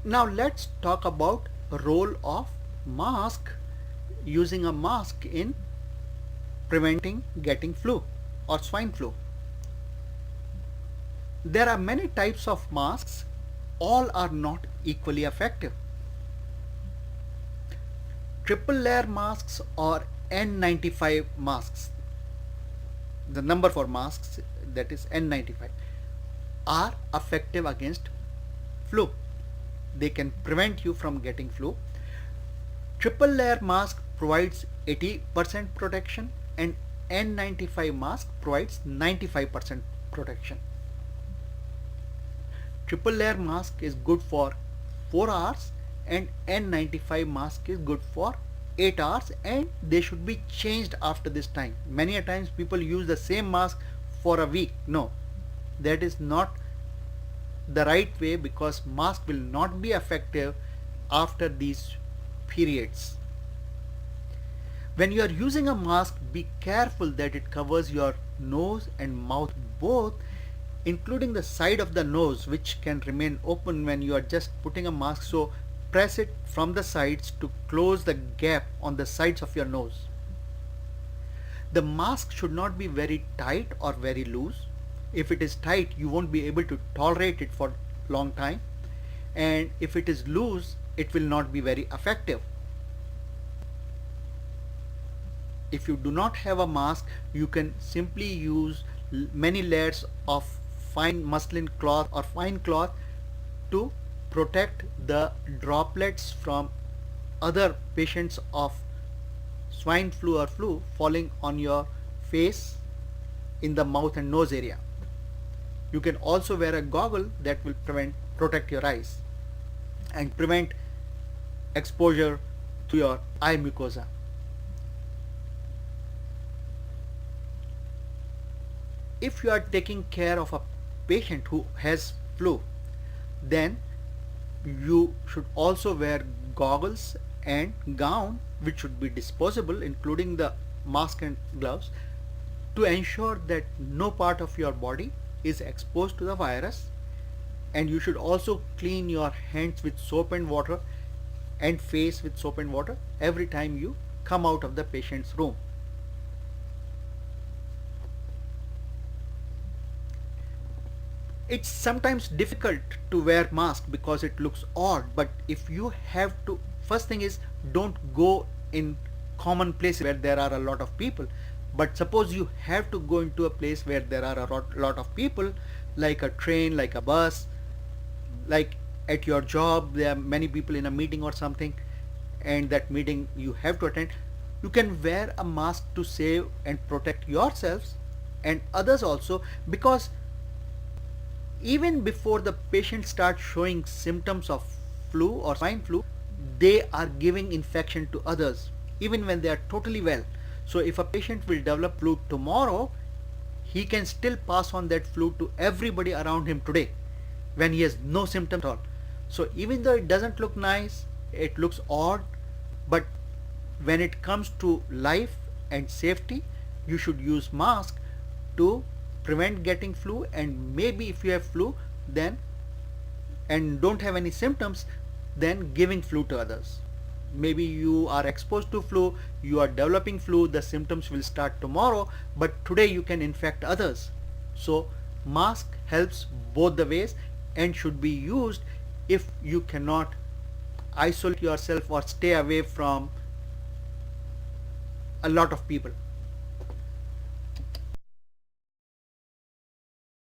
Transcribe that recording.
Now let's talk about role of mask, using a mask in preventing getting flu or swine flu. There are many types of masks, all are not equally effective. Triple layer masks or N95 masks, the number for masks, that is N95, are effective against flu. They can prevent you from getting flu. Triple layer mask provides 80% protection and N95 mask provides 95% protection. Triple layer mask is good for 4 hours and N95 mask is good for 8 hours, and they should be changed after this time. Many a times people use the same mask for a week. No, that is not the right way, because mask will not be effective after these periods. When you are using a mask, be careful that it covers your nose and mouth both, including the side of the nose, which can remain open when you are just putting a mask. So press it from the sides to close the gap on the sides of your nose. The mask should not be very tight or very loose. If it is tight, you won't be able to tolerate it for a long time, and if it is loose, it will not be very effective. If you do not have a mask, you can simply use many layers of fine muslin cloth or fine cloth to protect the droplets from other patients of swine flu or flu falling on your face, in the mouth and nose area. You can also wear a goggle that will protect your eyes and prevent exposure to your eye mucosa. If you are taking care of a patient who has flu, then you should also wear goggles and gown, which should be disposable, including the mask and gloves, to ensure that no part of your body is exposed to the virus. And you should also clean your hands with soap and water and face with soap and water every time you come out of the patient's room. It's sometimes difficult to wear mask because it looks odd, but if you have to, first thing is, don't go in common places where there are a lot of people. But suppose you have to go into a place where there are a lot of people, like a train, like a bus, like at your job there are many people in a meeting or something, and that meeting you have to attend, you can wear a mask to save and protect yourselves and others also, because even before the patient starts showing symptoms of flu or swine flu, they are giving infection to others even when they are totally well. So if a patient will develop flu tomorrow, he can still pass on that flu to everybody around him today when he has no symptoms at all. So even though it doesn't look nice, it looks odd, but when it comes to life and safety, you should use mask to prevent getting flu. And maybe if you have flu then and don't have any symptoms, then giving flu to others. Maybe you are exposed to flu, you are developing flu, the symptoms will start tomorrow, but today you can infect others. So mask helps both the ways and should be used if you cannot isolate yourself or stay away from a lot of people.